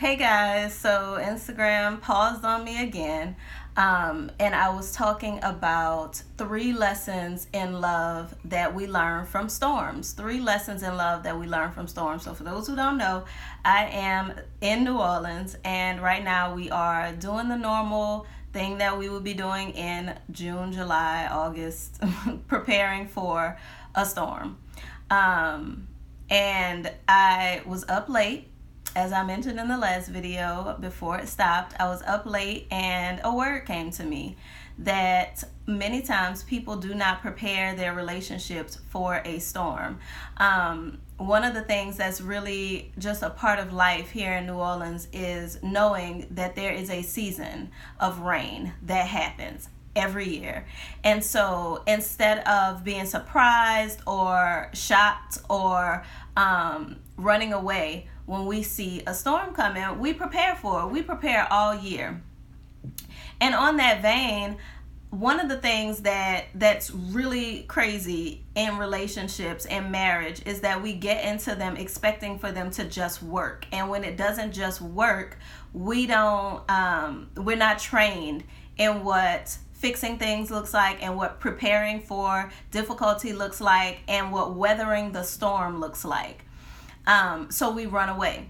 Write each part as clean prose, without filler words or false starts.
Hey guys, so Instagram paused on me again, and I was talking about 3 lessons in love that we learn from storms. 3 lessons in love that we learn from storms. So, for those who don't know, I am in New Orleans, and right now we are doing the normal thing that we would be doing in June, July, August, preparing for a storm. And I was up late, as I mentioned in the last video before it stopped. I was up late and a word came to me that many times people do not prepare their relationships for a storm. One of the things that's really just a part of life here in New Orleans is knowing that there is a season of rain that happens every year. And so instead of being surprised or shocked or running away when we see a storm coming, we prepare for it. We prepare all year. And on that vein, one of the things that's really crazy in relationships and marriage is that we get into them expecting for them to just work. And when it doesn't just work, we're not trained in what fixing things looks like, and what preparing for difficulty looks like, and what weathering the storm looks like. So we run away.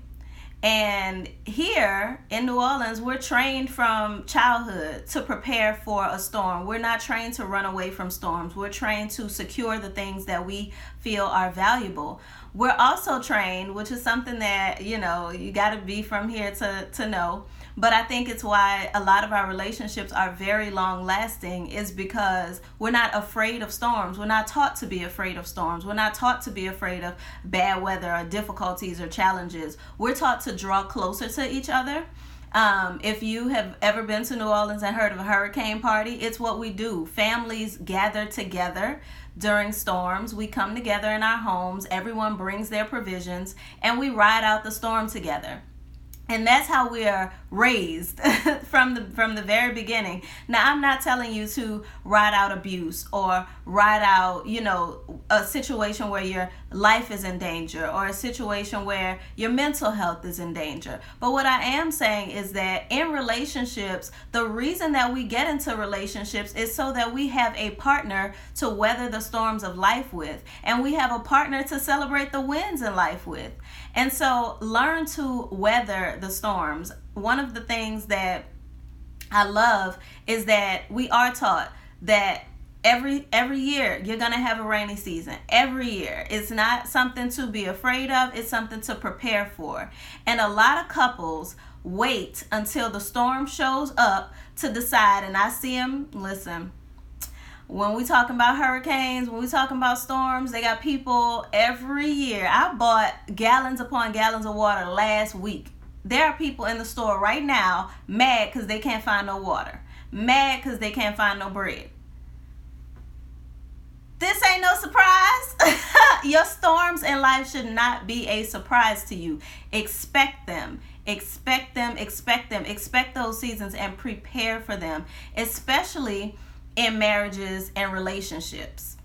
And here in New Orleans, we're trained from childhood to prepare for a storm. We're not trained to run away from storms. We're trained to secure the things that we feel are valuable. We're also trained, which is something that, you got to be from here to know. But I think it's why a lot of our relationships are very long lasting, is because we're not afraid of storms. We're not taught to be afraid of storms. We're not taught to be afraid of bad weather or difficulties or challenges. We're taught to draw closer to each other. If you have ever been to New Orleans and heard of a hurricane party, it's what we do. Families gather together during storms. We come together in our homes. Everyone brings their provisions, and we ride out the storm together. And that's how we are raised from the very beginning. Now, I'm not telling you to ride out abuse or ride out, a situation where your life is in danger, or a situation where your mental health is in danger. But what I am saying is that in relationships, the reason that we get into relationships is so that we have a partner to weather the storms of life with, and we have a partner to celebrate the wins in life with. And so learn to weather the storms. One of the things that I love is that we are taught that every year you're going to have a rainy season. Every year. It's not something to be afraid of. It's something to prepare for. And a lot of couples wait until the storm shows up to decide. And I see them, listen, when we talking about hurricanes, when we talking about storms, they got people every year. I bought gallons upon gallons of water last week. There are people in the store right now mad because they can't find no water. Mad because they can't find no bread. This ain't no surprise. Your storms in life should not be a surprise to you. Expect them. Expect them. Expect them. Expect those seasons and prepare for them, especially in marriages and relationships.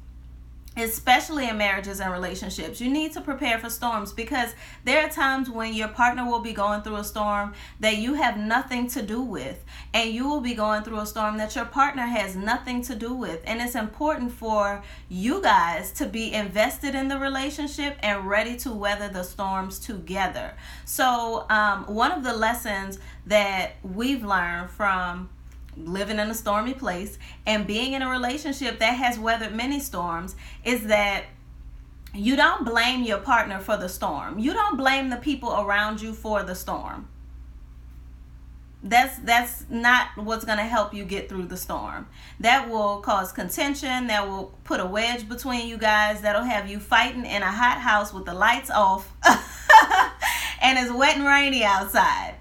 Especially in marriages and relationships, you need to prepare for storms, because there are times when your partner will be going through a storm that you have nothing to do with, and you will be going through a storm that your partner has nothing to do with. And it's important for you guys to be invested in the relationship and ready to weather the storms together. So one of the lessons that we've learned from living in a stormy place and being in a relationship that has weathered many storms is that you don't blame your partner for the storm. You don't blame the people around you for the storm. That's not what's going to help you get through the storm. That will cause contention. That will put a wedge between you guys. That'll have you fighting in a hot house with the lights off and it's wet and rainy outside.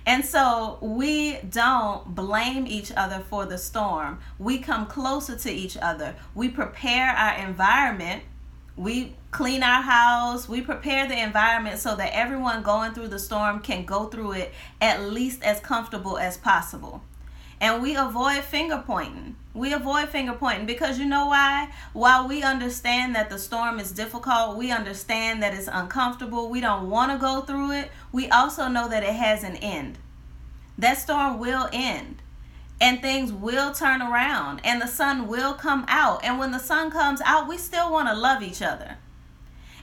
And so we don't blame each other for the storm. We come closer to each other. We prepare our environment. We clean our house. We prepare the environment so that everyone going through the storm can go through it at least as comfortable as possible. And we avoid finger pointing. We avoid finger pointing because you know why? While we understand that the storm is difficult, we understand that it's uncomfortable, we don't want to go through it, we also know that it has an end. That storm will end. And things will turn around. And the sun will come out. And when the sun comes out, we still want to love each other.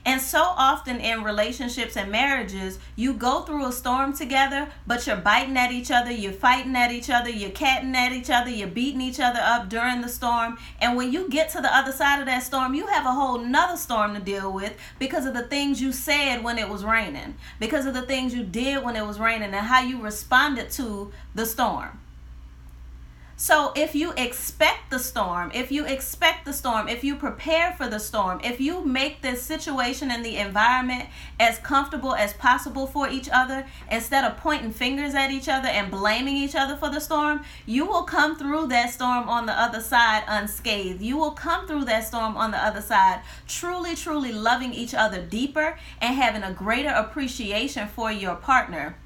And so often in relationships and marriages, you go through a storm together, but you're biting at each other, you're fighting at each other, you're catting at each other, you're beating each other up during the storm. And when you get to the other side of that storm, you have a whole nother storm to deal with because of the things you said when it was raining, because of the things you did when it was raining, and how you responded to the storm. So if you expect the storm, if you prepare for the storm, if you make this situation and the environment as comfortable as possible for each other, instead of pointing fingers at each other and blaming each other for the storm, you will come through that storm on the other side unscathed. You will come through that storm on the other side truly, truly loving each other deeper and having a greater appreciation for your partner.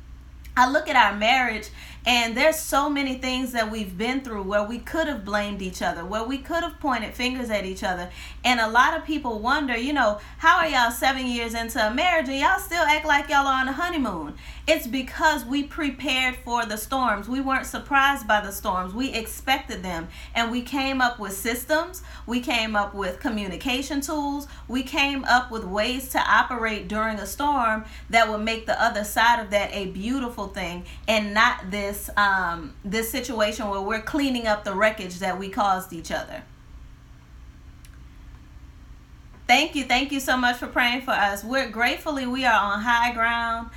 I look at our marriage, and there's so many things that we've been through where we could have blamed each other, where we could have pointed fingers at each other. And a lot of people wonder, how are y'all 7 years into a marriage and y'all still act like y'all are on a honeymoon? It's because we prepared for the storms. We weren't surprised by the storms. We expected them. And we came up with systems. We came up with communication tools. We came up with ways to operate during a storm that would make the other side of that a beautiful thing, and not this situation where we're cleaning up the wreckage that we caused each other. Thank you so much for praying for us. We are on high ground,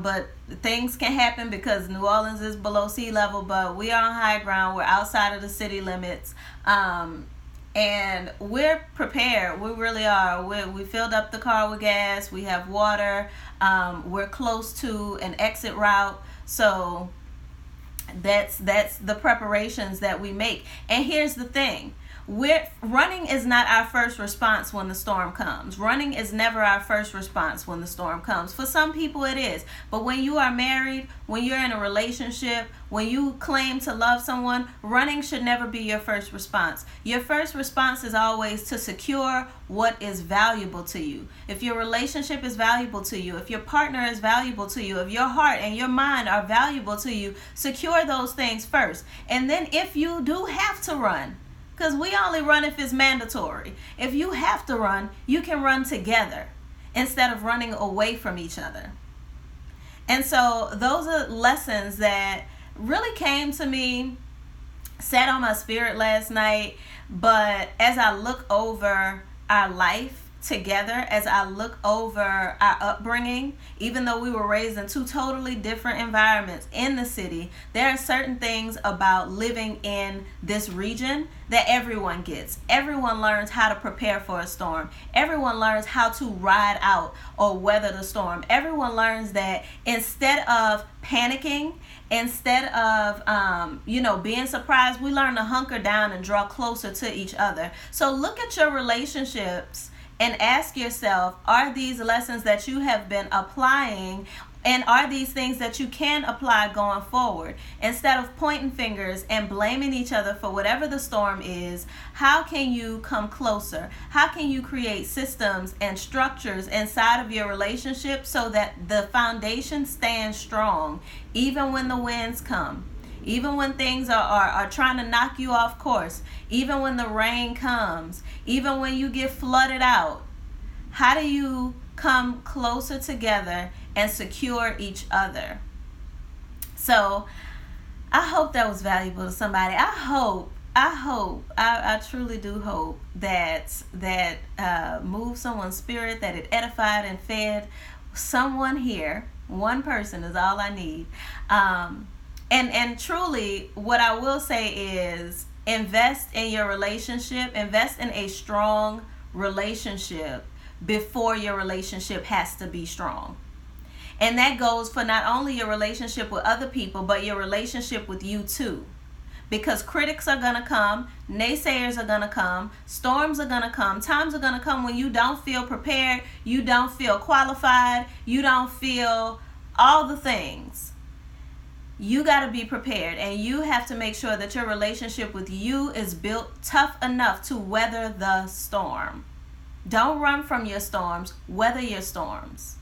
but things can happen because New Orleans is below sea level, but we are on high ground. We're outside of the city limits, and we're prepared. We really are. We filled up the car with gas. We have water. We're close to an exit route, so that's the preparations that we make. And here's the thing. Running is not our first response when the storm comes. Running is never our first response when the storm comes. For some people it is. But when you are married, when you're in a relationship, when you claim to love someone, running should never be your first response. Your first response is always to secure what is valuable to you. If your relationship is valuable to you, if your partner is valuable to you, if your heart and your mind are valuable to you, secure those things first. And then if you do have to run, because we only run if it's mandatory. If you have to run, you can run together instead of running away from each other. And so those are lessons that really came to me, sat on my spirit last night. But as I look over our life together, as I look over our upbringing, even though we were raised in two totally different environments in the city, there are certain things about living in this region that everyone gets. Everyone learns how to prepare for a storm. Everyone learns how to ride out or weather the storm. Everyone learns that instead of panicking, instead of being surprised, we learn to hunker down and draw closer to each other. So look at your relationships and ask yourself, are these lessons that you have been applying, and are these things that you can apply going forward? Instead of pointing fingers and blaming each other for whatever the storm is, how can you come closer? How can you create systems and structures inside of your relationship so that the foundation stands strong even when the winds come? Even when things are trying to knock you off course, even when the rain comes, even when you get flooded out, how do you come closer together and secure each other? So I hope that was valuable to somebody. I truly do hope that moved someone's spirit, that it edified and fed someone here. One person is all I need. And truly, what I will say is invest in your relationship, invest in a strong relationship before your relationship has to be strong. And that goes for not only your relationship with other people, but your relationship with you too. Because critics are going to come, naysayers are going to come, storms are going to come, times are going to come when you don't feel prepared, you don't feel qualified, you don't feel all the things. You got to be prepared, and you have to make sure that your relationship with you is built tough enough to weather the storm. Don't run from your storms, weather your storms.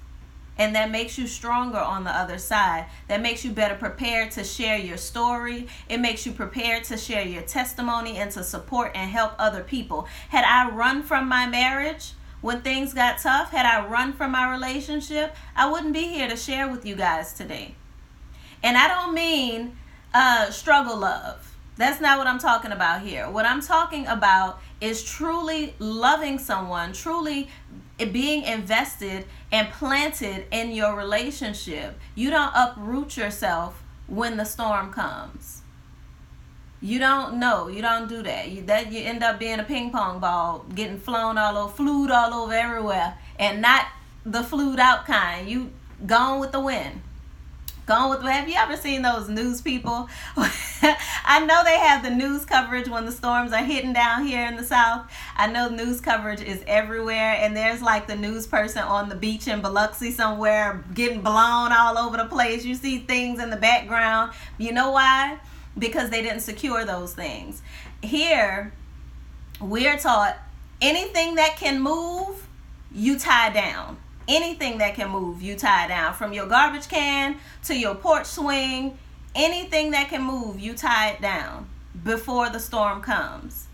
And that makes you stronger on the other side. That makes you better prepared to share your story. It makes you prepared to share your testimony and to support and help other people. Had I run from my marriage when things got tough, had I run from my relationship, I wouldn't be here to share with you guys today. And I don't mean struggle love. That's not what I'm talking about here. What I'm talking about is truly loving someone, truly being invested and planted in your relationship. You don't uproot yourself when the storm comes. You don't do that. You end up being a ping pong ball, getting flued all over everywhere, and not the flued out kind. You gone with the wind. Have you ever seen those news people? I know they have the news coverage when the storms are hitting down here in the South. I know news coverage is everywhere, and there's like the news person on the beach in Biloxi somewhere getting blown all over the place. You see things in the background. You know why? Because they didn't secure those things. Here, we're taught anything that can move, you tie down. Anything that can move, you tie down. From your garbage can to your porch swing, anything that can move, you tie it down before the storm comes.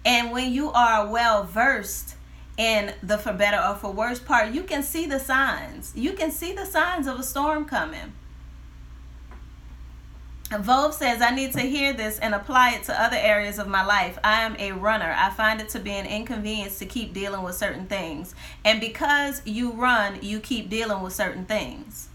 And when you are well versed in the for better or for worse part, you can see the signs. You can see the signs of a storm coming. Vove says, I need to hear this and apply it to other areas of my life. I am a runner. I find it to be an inconvenience to keep dealing with certain things. And because you run, you keep dealing with certain things.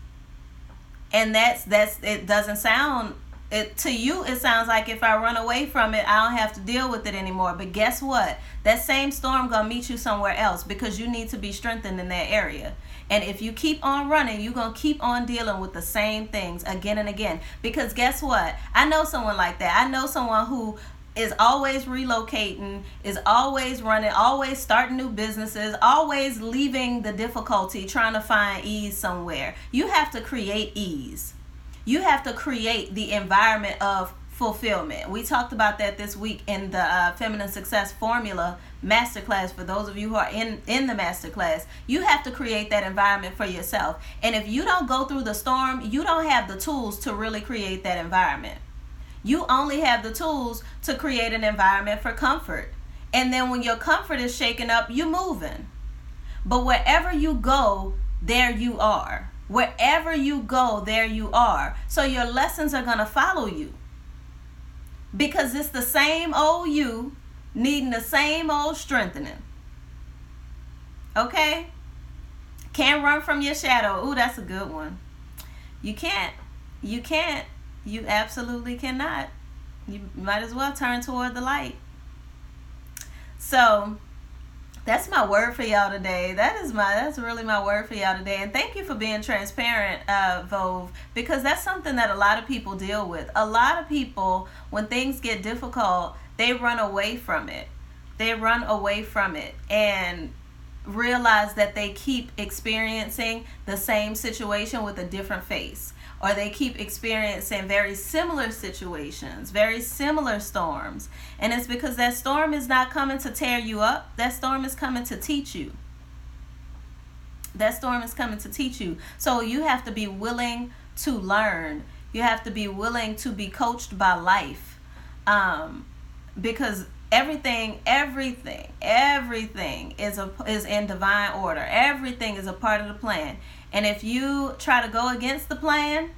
And it doesn't sound, to you, it sounds like if I run away from it, I don't have to deal with it anymore. But guess what? That same storm gonna meet you somewhere else because you need to be strengthened in that area. And if you keep on running, you're going to keep on dealing with the same things again and again. Because guess what? I know someone like that. I know someone who is always relocating, is always running, always starting new businesses, always leaving the difficulty, trying to find ease somewhere. You have to create ease. You have to create the environment of fulfillment. We talked about that this week in the Feminine Success Formula Masterclass. For those of you who are in the masterclass, you have to create that environment for yourself. And if you don't go through the storm, you don't have the tools to really create that environment. You only have the tools to create an environment for comfort. And then when your comfort is shaken up, you're moving. But wherever you go, there you are. Wherever you go, there you are. So your lessons are going to follow you. Because it's the same old you needing the same old strengthening. Okay? Can't run from your shadow. Ooh, that's a good one. You can't. You can't. You absolutely cannot. You might as well turn toward the light. So that's my word for y'all today. That's really my word for y'all today. And thank you for being transparent, Vove, because that's something that a lot of people deal with. A lot of people, when things get difficult, they run away from it. They run away from it and realize that they keep experiencing the same situation with a different face. Or they keep experiencing very similar situations, very similar storms. And it's because that storm is not coming to tear you up. That storm is coming to teach you. That storm is coming to teach you. So you have to be willing to learn. You have to be willing to be coached by life. Because everything is in divine order. Everything is a part of the plan. And if you try to go against the plan,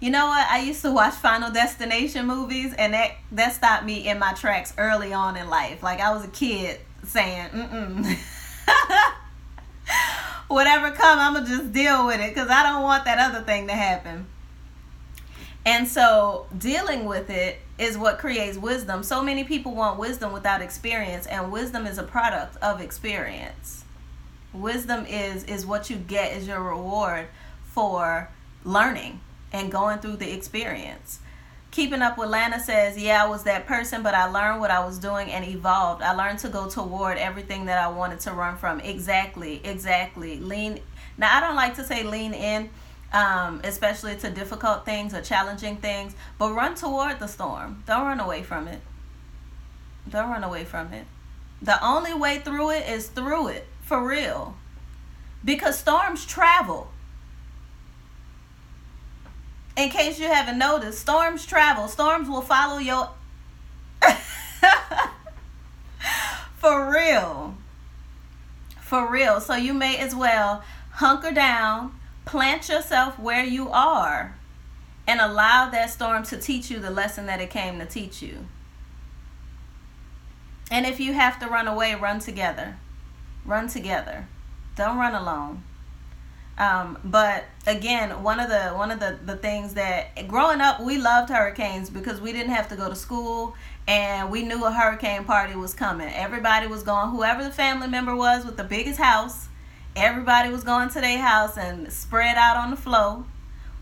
you know what? I used to watch Final Destination movies, and that stopped me in my tracks early on in life. Like I was a kid saying, whatever come, I'm going to just deal with it because I don't want that other thing to happen. And so dealing with it is what creates wisdom. So many people want wisdom without experience, and wisdom is a product of experience. Wisdom is what you get as your reward for learning and going through the experience. Keeping Up with Lana says, yeah, I was that person, but I learned what I was doing and evolved. I learned to go toward everything that I wanted to run from. Exactly. Now, I don't like to say lean in. especially to difficult things or challenging things. But run toward the storm. Don't run away from it. Don't run away from it. The only way through it is through it, for real. Because storms travel. In case you haven't noticed, storms travel. Storms will follow your... For real. For real. So you may as well hunker down, plant yourself where you are, and allow that storm to teach you the lesson that it came to teach you. And if you have to run away, run together. Run together. Don't run alone. But again, one of the things that growing up, we loved hurricanes because we didn't have to go to school, and we knew a hurricane party was coming. Everybody was going, whoever the family member was with the biggest house, everybody was going to their house and spread out on the floor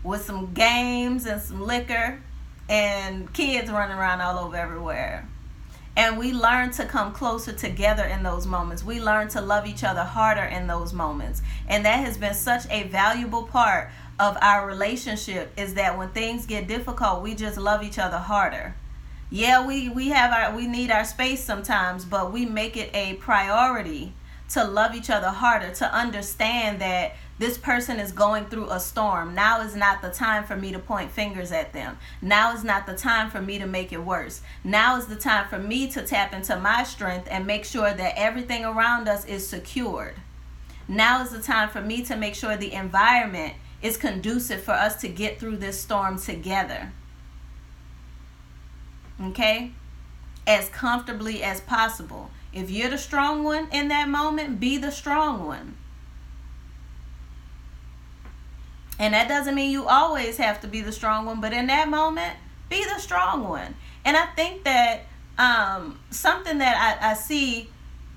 with some games and some liquor and kids running around all over everywhere. And we learned to come closer together in those moments. We learned to love each other harder in those moments. And that has been such a valuable part of our relationship, is that when things get difficult, we just love each other harder. Yeah, we need our space sometimes, but we make it a priority to love each other harder, to understand that this person is going through a storm. Now is not the time for me to point fingers at them. Now is not the time for me to make it worse. Now is the time for me to tap into my strength and make sure that everything around us is secured. Now is the time for me to make sure the environment is conducive for us to get through this storm together. Okay? As comfortably as possible. If you're the strong one in that moment, be the strong one. And that doesn't mean you always have to be the strong one, but in that moment, be the strong one. And I think that something that I see,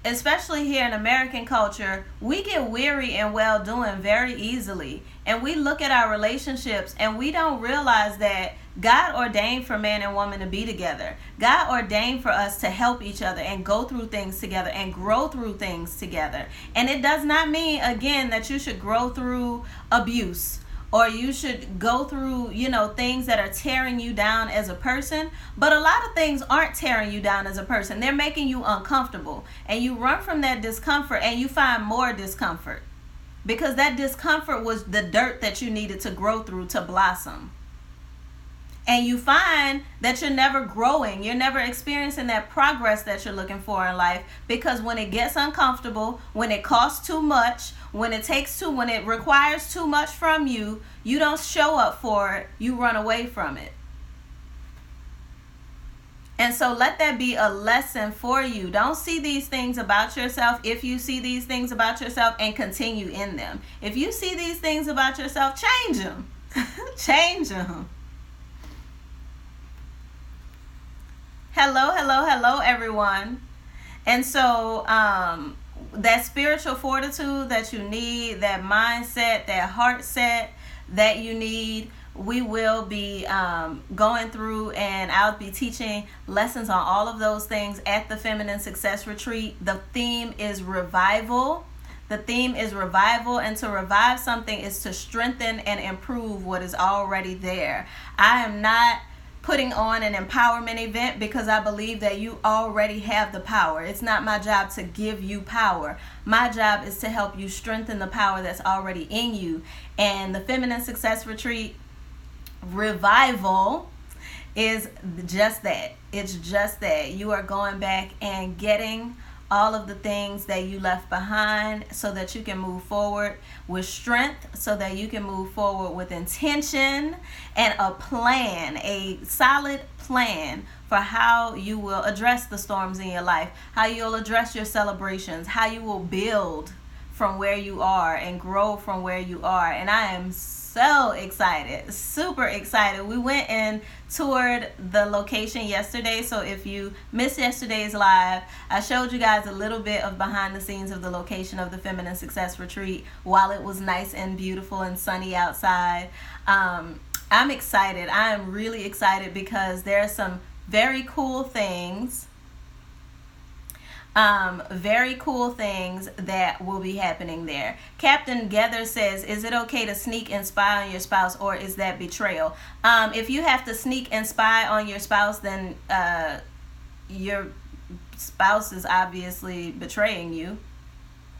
especially here in American culture, we get weary in well-doing very easily. And we look at our relationships and we don't realize that God ordained for man and woman to be together. God ordained for us to help each other and go through things together and grow through things together. And it does not mean, again, that you should grow through abuse, or you should go through, things that are tearing you down as a person. But a lot of things aren't tearing you down as a person. They're making you uncomfortable. And you run from that discomfort and you find more discomfort. Because that discomfort was the dirt that you needed to grow through to blossom. And you find that you're never growing. You're never experiencing that progress that you're looking for in life. Because when it gets uncomfortable, when it costs too much, when it requires too much from you, you don't show up for it. You run away from it. And so let that be a lesson for you. Don't see these things about yourself. If you see these things about yourself, and continue in them. If you see these things about yourself, change them. Change them. Hello, everyone. And so that spiritual fortitude that you need, that mindset, that heart set that you need, we will be going through, and I'll be teaching lessons on all of those things at the Feminine Success Retreat. The theme is revival. The theme is revival, and to revive something is to strengthen and improve what is already there. I am not putting on an empowerment event because I believe that you already have the power. It's not my job to give you power. My job is to help you strengthen the power that's already in you. And the Feminine Success Retreat Revival is just that. It's just that. You are going back and getting all of the things that you left behind so that you can move forward with strength, so that you can move forward with intention and a plan, a solid plan for how you will address the storms in your life, how you'll address your celebrations, how you will build from where you are and grow from where you are. And I am so excited, super excited. We went and toured the location yesterday, so if you missed yesterday's live, I showed you guys a little bit of behind the scenes of the location of the Feminine Success Retreat while it was nice and beautiful and sunny outside. I'm excited. I am really excited because there are some very cool things Very cool things that will be happening there. Captain Gether says, is it okay to sneak and spy on your spouse, or is that betrayal? If you have to sneak and spy on your spouse, then your spouse is obviously betraying you.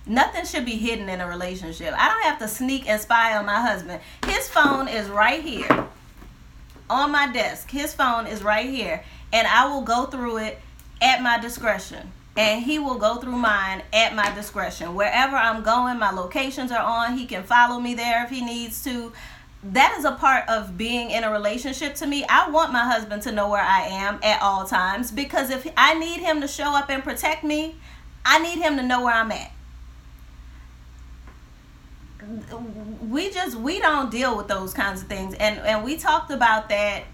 Nothing should be hidden in a relationship. I don't have to sneak and spy on my husband. His phone is right here on my desk. His phone is right here, and I will go through it at my discretion, and he will go through mine at my discretion. Wherever I'm going, my locations are on. He can follow me there if he needs to. That is a part of being in a relationship to me. I want my husband to know where I am at all times, because if I need him to show up and protect me, I need him to know where I'm at. We don't deal with those kinds of things, and we talked about that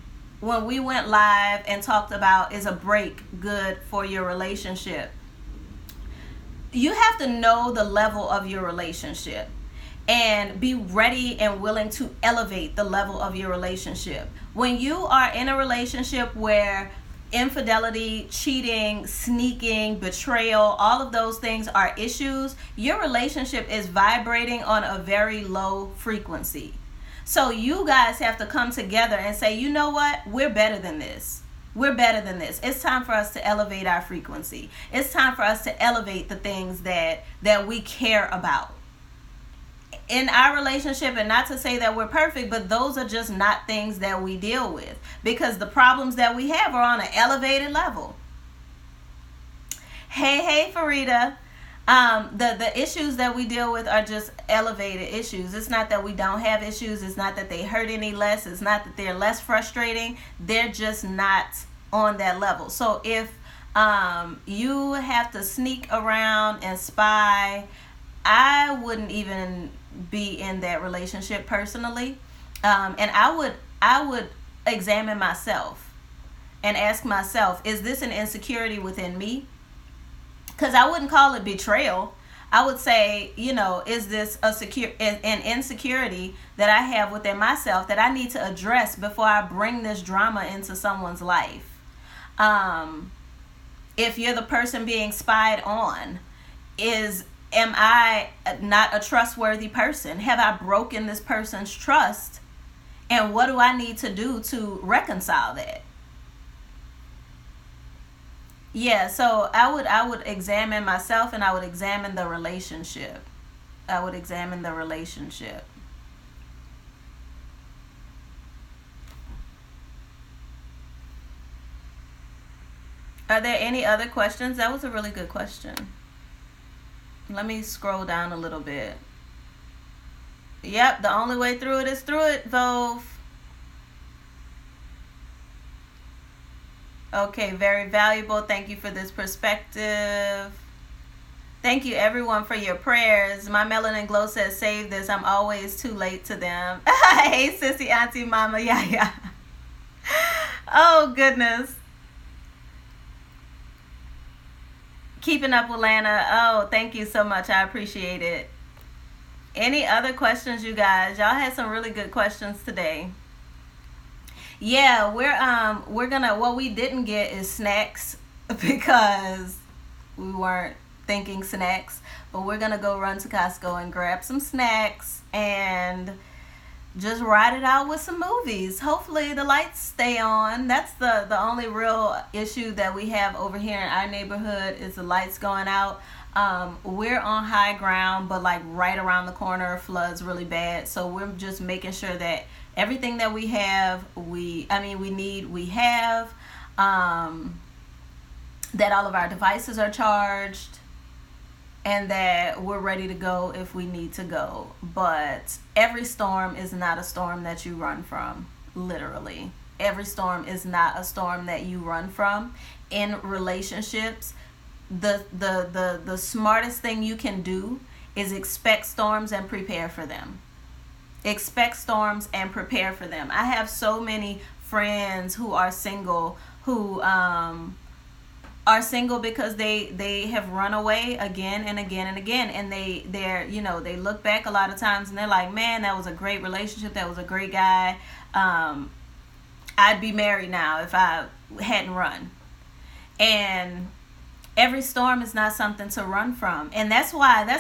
when we went live and talked about, is a break good for your relationship? You have to know the level of your relationship and be ready and willing to elevate the level of your relationship. When you are in a relationship where infidelity, cheating, sneaking, betrayal, all of those things are issues, your relationship is vibrating on a very low frequency. So you guys have to come together and say, you know what? We're better than this. We're better than this. It's time for us to elevate our frequency. It's time for us to elevate the things that we care about in our relationship. And not to say that we're perfect, but those are just not things that we deal with, because the problems that we have are on an elevated level. Hey Farida. The issues that we deal with are just elevated issues. It's not that we don't have issues. It's not that they hurt any less. It's not that they're less frustrating. They're just not on that level. So if you have to sneak around and spy, I wouldn't even be in that relationship personally. And I would examine myself and ask myself, is this an insecurity within me? Because I wouldn't call it betrayal. I would say, is this an insecurity that I have within myself that I need to address before I bring this drama into someone's life? If you're the person being spied on, am I not a trustworthy person? Have I broken this person's trust? And what do I need to do to reconcile that? Yeah, so I would examine myself, and I would examine the relationship. I would examine the relationship. Are there any other questions? That was a really good question. Let me scroll down a little bit. Yep, the only way through it is through it, Vove. Okay, very valuable. Thank you for this perspective. Thank you, everyone, for your prayers. My Melanin Glow says, save this. I'm always too late to them. Hey, sissy, auntie, mama, yeah. Oh, goodness. Keeping up with Lana. Oh, thank you so much. I appreciate it. Any other questions, you guys? Y'all had some really good questions today. Yeah, we're gonna, what we didn't get is snacks because we weren't thinking snacks, but we're gonna go run to Costco and grab some snacks and just ride it out with some movies. Hopefully the lights stay on. That's the only real issue that we have over here in our neighborhood, is the lights going out. We're on high ground, but like right around the corner floods really bad, so we're just making sure that everything that we have, we have, that all of our devices are charged, and that we're ready to go if we need to go. But every storm is not a storm that you run from, literally. Every storm is not a storm that you run from. In relationships, the smartest thing you can do is expect storms and prepare for them. Expect storms and prepare for them. I have so many friends who are single, who are single because they have run away again and again and again, and they look back a lot of times and they're like, man, that was a great relationship, that was a great guy, I'd be married now if I hadn't run. And Every storm is not something to run from. And that's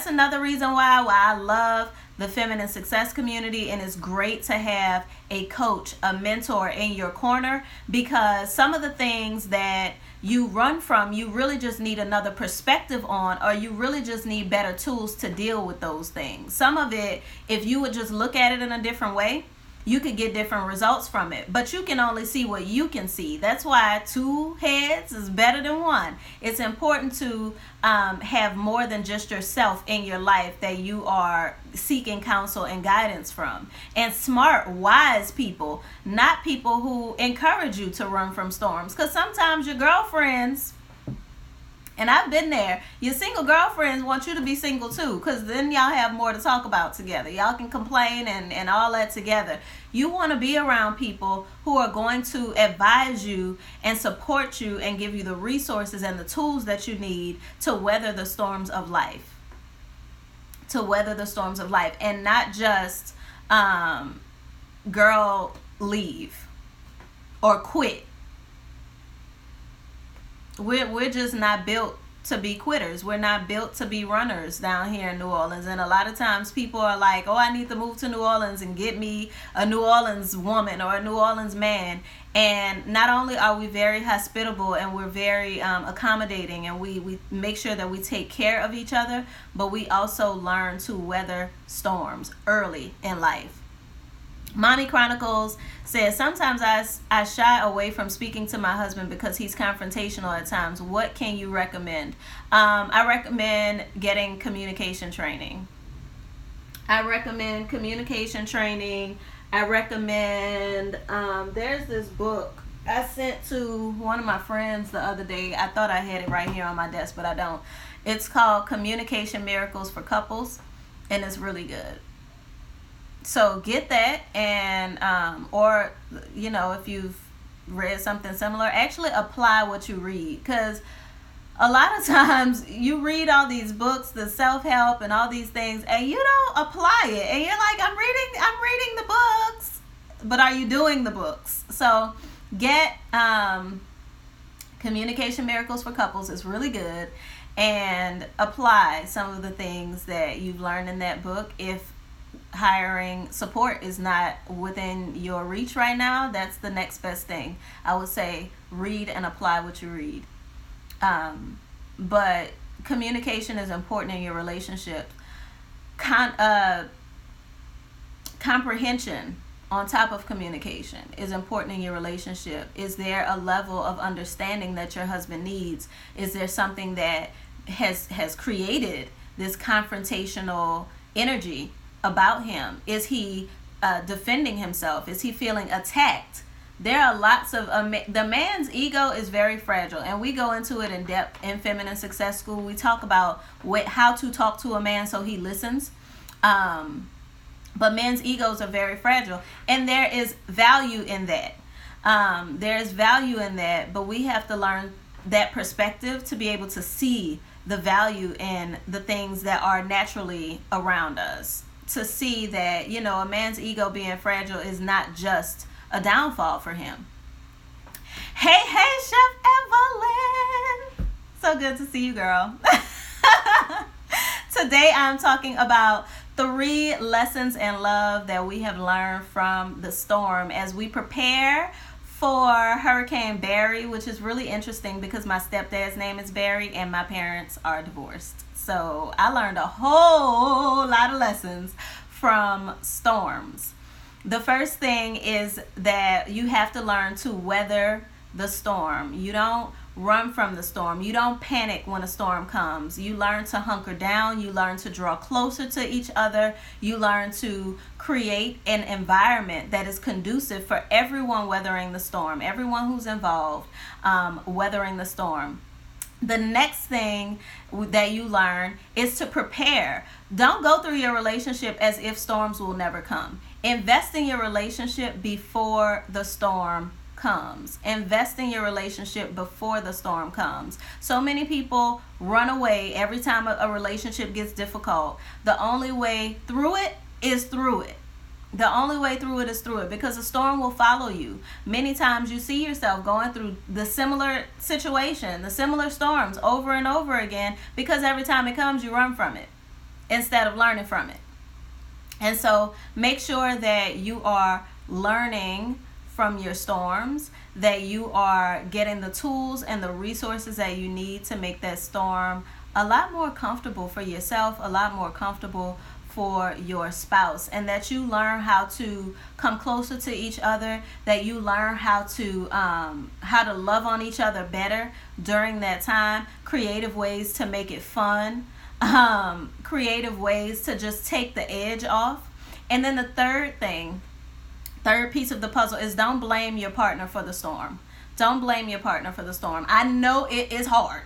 another reason why I love the feminine success community, and it's great to have a coach, a mentor in your corner, because some of the things that you run from, you really just need another perspective on, or you really just need better tools to deal with those things. Some of it, if you would just look at it in a different way, you could get different results from it, but you can only see what you can see. That's why 2 heads is better than 1. It's important to have more than just yourself in your life that you are seeking counsel and guidance from. And smart, wise people, not people who encourage you to run from storms. Because sometimes your girlfriends, and I've been there, your single girlfriends want you to be single too, because then y'all have more to talk about together. Y'all can complain and all that together. You want to be around people who are going to advise you and support you and give you the resources and the tools that you need to weather the storms of life. To weather the storms of life, and not just girl, leave or quit. We're just not built to be quitters. We're not built to be runners down here in New Orleans. And a lot of times people are like, oh, I need to move to New Orleans and get me a New Orleans woman or a New Orleans man. And not only are we very hospitable and we're very accommodating, and we make sure that we take care of each other, but we also learn to weather storms early in life. Mommy Chronicles says, sometimes I shy away from speaking to my husband because he's confrontational at times. What can you recommend? I recommend getting communication training. I recommend there's this book I sent to one of my friends the other day. I thought I had it right here on my desk, but I don't. It's called Communication Miracles for Couples, and it's really good. So get that, and or if you've read something similar, actually apply what you read, because a lot of times you read all these books, the self-help and all these things, and you don't apply it, and you're like, I'm reading the books, but are you doing the books? So get Communication Miracles for Couples. It's really good, and apply some of the things that you've learned in that book. If hiring support is not within your reach right now, that's the next best thing. I would say read and apply what you read. But communication is important in your relationship. Comprehension on top of communication is important in your relationship. Is there a level of understanding that your husband needs? Is there something that has created this confrontational energy about him? Is he defending himself? Is he feeling attacked? There are lots of the man's ego is very fragile, and we go into it in depth in Feminine Success School. We talk about how to talk to a man so he listens. But men's egos are very fragile, and there is value in that. There's value in that, but we have to learn that perspective to be able to see the value in the things that are naturally around us. To see that, a man's ego being fragile is not just a downfall for him. Hey, Chef Evelyn. So good to see you, girl. Today I'm talking about 3 lessons in love that we have learned from the storm as we prepare for Hurricane Barry, which is really interesting because my stepdad's name is Barry and my parents are divorced. So I learned a whole lot of lessons from storms. The first thing is that you have to learn to weather the storm. You don't run from the storm. You don't panic when a storm comes. You learn to hunker down. You learn to draw closer to each other. You learn to create an environment that is conducive for everyone weathering the storm, everyone who's involved weathering the storm. The next thing that you learn is to prepare. Don't go through your relationship as if storms will never come. Invest in your relationship before the storm comes. Invest in your relationship before the storm comes. So many people run away every time a relationship gets difficult. The only way through it is through it. The only way through it is through it, because the storm will follow you. Many times you see yourself going through the similar situation, the similar storms over and over again, because every time it comes, you run from it instead of learning from it. And so make sure that you are learning from your storms, that you are getting the tools and the resources that you need to make that storm a lot more comfortable for yourself, a lot more comfortable for your spouse, and that you learn how to come closer to each other, that you learn how to love on each other better during that time, creative ways to make it fun, creative ways to just take the edge off. And then the third piece of the puzzle is don't blame your partner for the storm. Don't blame your partner for the storm. I know it is hard.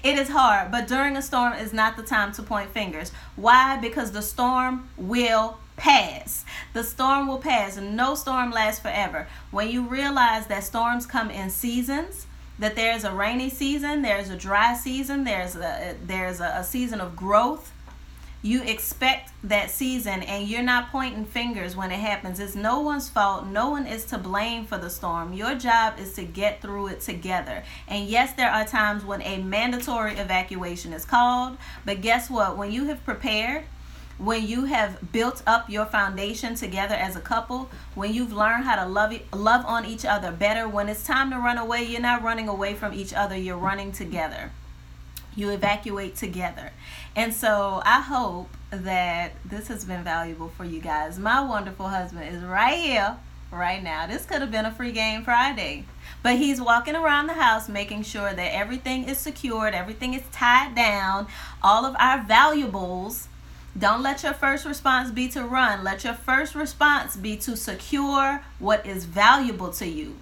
It is hard, but during a storm is not the time to point fingers. Why? Because the storm will pass. The storm will pass, and no storm lasts forever. When you realize that storms come in seasons, that there's a rainy season, there's a dry season, there's a season of growth, you expect that season, and you're not pointing fingers when it happens. It's no one's fault. No one is to blame for the storm. Your job is to get through it together. And yes, there are times when a mandatory evacuation is called, but guess what? When you have prepared, when you have built up your foundation together as a couple, when you've learned how to love on each other better, when it's time to run away, you're not running away from each other, you're running together. You evacuate together. And so I hope that this has been valuable for you guys. My wonderful husband is right here, right now. This could have been a free game Friday, but he's walking around the house making sure that everything is secured, everything is tied down, all of our valuables. Don't let your first response be to run. Let your first response be to secure what is valuable to you.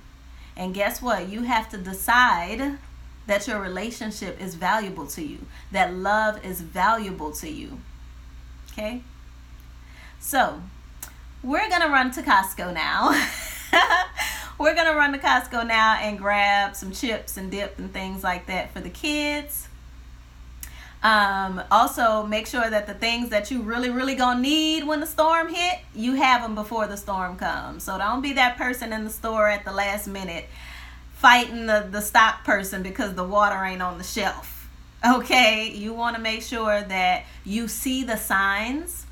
And guess what? You have to decide that your relationship is valuable to you, that love is valuable to you. Okay? So, we're going to run to Costco now. We're going to run to Costco now and grab some chips and dip and things like that for the kids. Also, make sure that the things that you really gonna need when the storm hit, you have them before the storm comes. So don't be that person in the store at the last minute fighting the stock person because the water ain't on the shelf. Okay, you want to make sure that you see the signs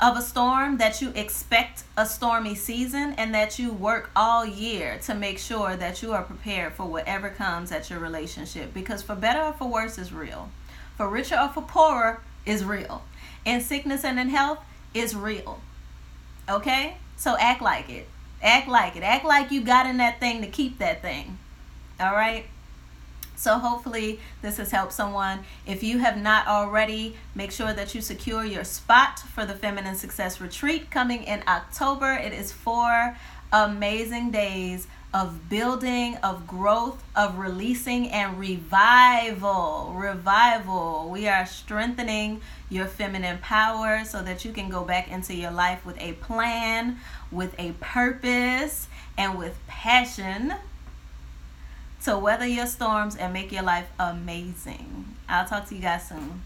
of a storm, that you expect a stormy season, and that you work all year to make sure that you are prepared for whatever comes at your relationship. Because for better or for worse is real. For richer or for poorer is real. In sickness and in health is real. Okay? So act like it. Act like it. Act like you got in that thing to keep that thing. All right? So hopefully this has helped someone. If you have not already, make sure that you secure your spot for the Feminine Success Retreat coming in October. It is 4 amazing days of building, of growth, of releasing, and revival. Revival. We are strengthening your feminine power so that you can go back into your life with a plan, with a purpose, and with passion to weather your storms and make your life amazing. I'll talk to you guys soon.